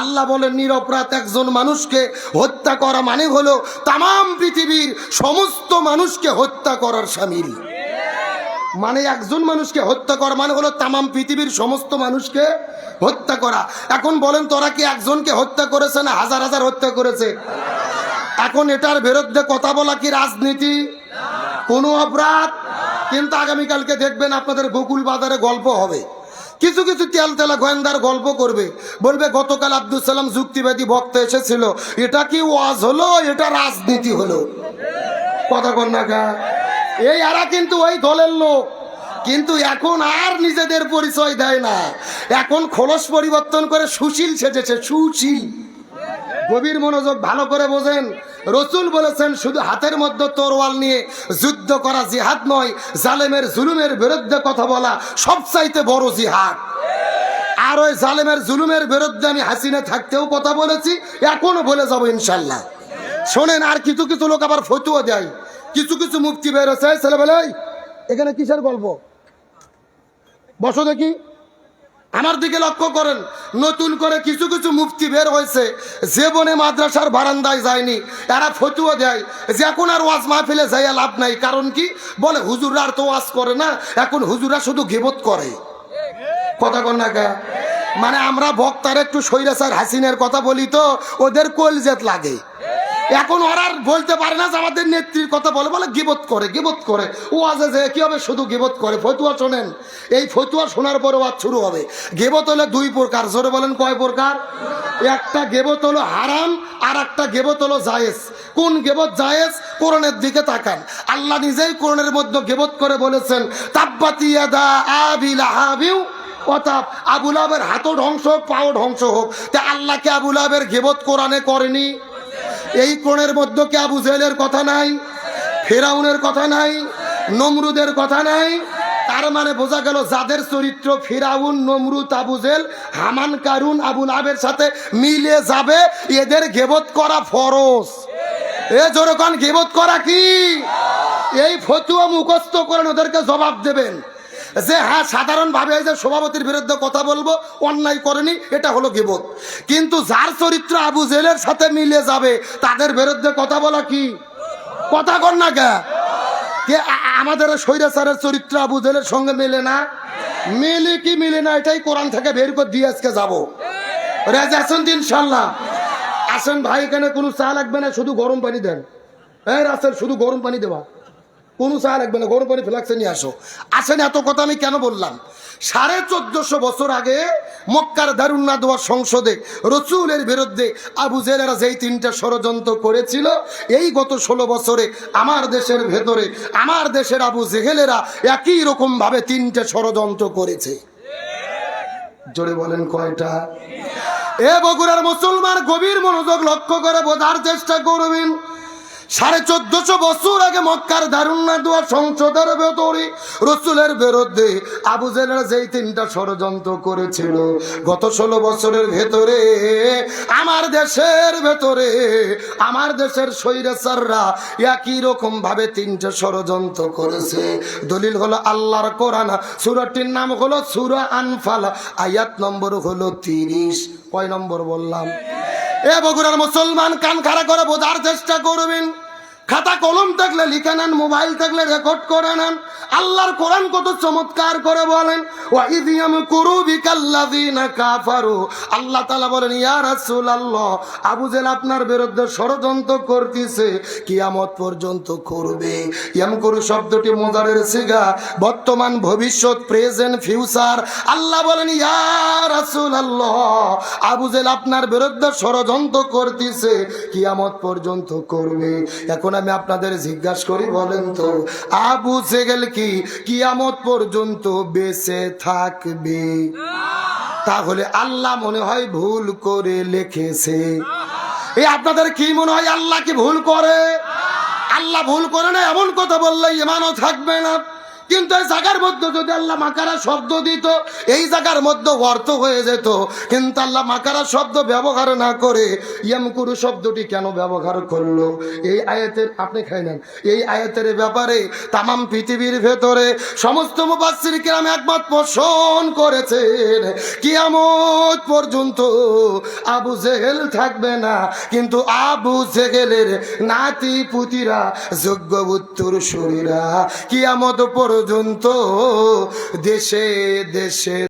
আল্লাহ বলেন নিরপরাধ একজন মানুষকে হত্যা করা মানে হলো তামাম পৃথিবীর সমস্ত মানুষকে হত্যা করার শামিল। মানে একজন মানুষকে হত্যা করা মানে হলো তামাম পৃথিবীর সমস্ত মানুষকে হত্যা করা। এখন বলেন তোরা কি একজনকে হত্যা করেছে না হাজার হাজার হত্যা করেছে? এখন এটার বিরুদ্ধে কথা বলা কি রাজনীতি? কোনো অপরাধ? কিন্তু আগামীকালকে দেখবেন আপনাদের গোকুল বাজারে গল্প হবে, কিছু কিছু তেল তেলা গোয়েন্দার গল্প করবে, বলবে গতকাল আব্দুল সালাম যুক্তিবাদী বক্তা এসেছিল, এটা কি ওয়াজ হলো, এটা রাজনীতি হলো। কথা কন না গা? এই এরা কিন্তু ওই দলের লোক, কিন্তু এখন আর নিজেদের পরিচয় দেয় না, এখন খোলস পরিবর্তন করে সুশীল সেজেছে, সুশীল। গভীর মনোযোগ ভালো করে বোঝেন, রসুল বলেছেন শুধু হাতের মধ্যে তরোয়াল নিয়ে যুদ্ধ করা জিহাদ নয়, জালেমের জুলুমের বিরুদ্ধে কথা বলা সবচাইতে বড় জিহাদ। আর ওই জালেমের জুলুমের বিরুদ্ধে আমি হাসিনা থাকতেও কথা বলেছি, এখনো বলে যাবো ইনশাল্লাহ। শোনেন, আর কিছু কিছু লোক আবার ফতুয়া দেয়, কিছু কিছু মুফতি বের হচ্ছে, ছেলেবেলায় এখানে কিসের গল্প, বসো দেখি, আমার দিকে লক্ষ্য করেন। নতুন করে কিছু কিছু মুফতি বের হয়েছে, জীবনে মাদ্রাসার বারান্দায় যায়নি, এরা ফতুয়া দেয় যে এখন আর ওয়াজ মাহফিলে যাইয়া লাভ নাই। কারণ কি বলে, হুজুররা আর তো ওয়াজ করে না, এখন হুজুররা শুধু গিবত করে। কথা কন না কা? মানে আমরা বক্তার একটু স্বৈরাচার হাসিনের কথা বলি তো ওদের কলজেত লাগে। এখন ওরা বলতে পারে না যে আমাদের নেত্রীর কথা বলে, বলে গিবত করে, গিবত করে। ও আজে যে কি হবে, শুধু গিবত করে। ফতুয়া শোনেন, এই ফতুয়া শোনার পরে ওয়াজ শুরু হবে। গিবত হলো দুই প্রকার, জোরে বলেন কয় প্রকার? একটা গিবত হলো হারাম, আর একটা গিবত হলো জায়েজ। কোন গিবত জায়েজ? কোরআনের দিকে তাকান, আল্লাহ নিজেই কোরআনের মধ্যে গিবত করে বলেছেন তাব্বাত ইয়াদা আবি লাহাবিউ অর্থাৎ আবু লাহাবের হাতও ধ্বংস হোক, পাও ধ্বংস হোক। তা আল্লাহকে আবু লাহাবের গিবত কোরআনে করেনি? এই কোণের মধ্যে কি আবু জেহেলের কথা নাই, ফিরাউনের কথা নাই, নমরুদের কথা নাই? তার মানে বোঝা গেল যাদের চরিত্র ফিরাউন, নমরুদ, আবু জেহেল, হামান, কারুন, আবু লাহাবের সাথে মিলে যাবে, এদের গিবত করা ফরজ। এ যেরকম গিবত করা কি? এই ফতুয়া মুখস্থ করেন, ওদেরকে জবাব দেবেন যে হ্যাঁ সাধারণভাবে এই যে সভাপতির বিরুদ্ধে কথা বলবো, অন্যায় করেনি, এটা হলো গিবত। কিন্তু যার চরিত্র আবু জেহেলের সাথে মিলে যাবে, তাদের বিরুদ্ধে কথা বলা কি? কথা কর না কে? আমাদের স্বৈরাচারের চরিত্র আবু জেহেলের সঙ্গে মেলে না? মেলে কি মেলে না, এটাই কোরআন থেকে বের করে দিয়ে আজকে যাবো। রাজি আছেন তো ইনশাল্লাহ? আসেন ভাই, এখানে কোনো চা লাগবে না, শুধু গরম পানি দেন। হ্যাঁ রাসেল, শুধু গরম পানি দেবা, কোনো চা লাগবে না, গরম পানি ফ্লাক্সে নিয়ে আসো। আসেন, এত কথা আমি কেন বললাম? 1450 বছর আগে মক্কার দারুন নাদওয়া সংসদে রসুলের বিরুদ্ধে আবু জেহেলেরা যেই তিনটা ষড়যন্ত্র করেছিল, এই গত 16 বছরে আমার দেশের ভেতরে আমার দেশের আবু জেহেলেরা একই রকম ভাবে তিনটে ষড়যন্ত্র করেছে। জোরে বলেন কয়টা? এ বগুড়ার মুসলমান গভীর মনোযোগ লক্ষ্য করে বোঝার চেষ্টা করবেন। 1450 বছর আগে মক্কার দারুন নাদওয়া সংসদের ভেতরে রসুলের বিরুদ্ধে আবু জেহেলরা যেই তিনটা ষড়যন্ত্র করেছিল, গত 16 বছরের ভেতরে আমার দেশের ভেতরে আমার দেশের স্বৈরাচাররা একই রকম ভাবে তিনটা ষড়যন্ত্র করেছে। দলিল হলো আল্লাহর কোরআন, সূরাটির নাম হলো সূরা আনফাল, আয়াত নম্বর হলো 30। কয় নম্বর বললাম? এ বগুড়ার মুসলমান কান খাড়া করে বোঝার চেষ্টা করবেন। খাতা কলম থাকলে লিখে নেন, মোবাইল থাকলে রেকর্ড করে নেন। আল্লাহর কোরআন কত চমৎকার করে বলেন, ওয়াইদ ইয়ামকুরু বিকাল্লাযিনা কাফারু। আল্লাহ তাআলা বলেন, ইয়া রাসূলুল্লাহ, আবু জেহেল আপনার বিরুদ্ধে ষড়যন্ত্র করতেছে, কিয়ামত পর্যন্ত করবে। ইয়ামকুরু শব্দটি মুযারের সিগা, বর্তমান, ভবিষ্যৎ, প্রেজেন্ট, ফিউচার। আল্লাহ বলেন, ইয়া রাসূলুল্লাহ, আবু জেহেল আপনার বিরুদ্ধে ষড়যন্ত্র করতেছে, কিয়ামত পর্যন্ত করবে। এখন আমি আপনাদের জিজ্ঞাসা করি, বলেন তো আবু জেহেল কি কিয়ামত পর্যন্ত বেঁচে থাকবে? তাহলে আল্লাহ মনে হয় ভুল করে লিখেছে। এই আপনাদের কি মনে হয় আল্লাহ কি ভুল করে? আল্লাহ ভুল করে না, এমন কথা বললে ঈমানও থাকবে না। কিন্তু এই জায়গার মধ্যে যদি আল্লাহ মাকারা শব্দ দিত, এই জায়গার মধ্যে অর্থ হয়ে যেত। কিন্তু আল্লাহ মাকারা শব্দ ব্যবহার না করে ইয়ামকুরু শব্দটি কেন ব্যবহার করলো? এই আয়াতের আপনি খাই নেন, এই আয়াতের ব্যাপারে তামাম পৃথিবীর ভেতরে সমস্ত মুফাসসির কিরাম একমত পোষণ করেছেন, কিয়ামত পর্যন্ত আবু জেহেল থাকবে না, কিন্তু আবু জেহেলের নাতি পুতিরা যোগ্য উত্তরসূরিরা কিয়ামত পর্যন্ত দেশে দেশে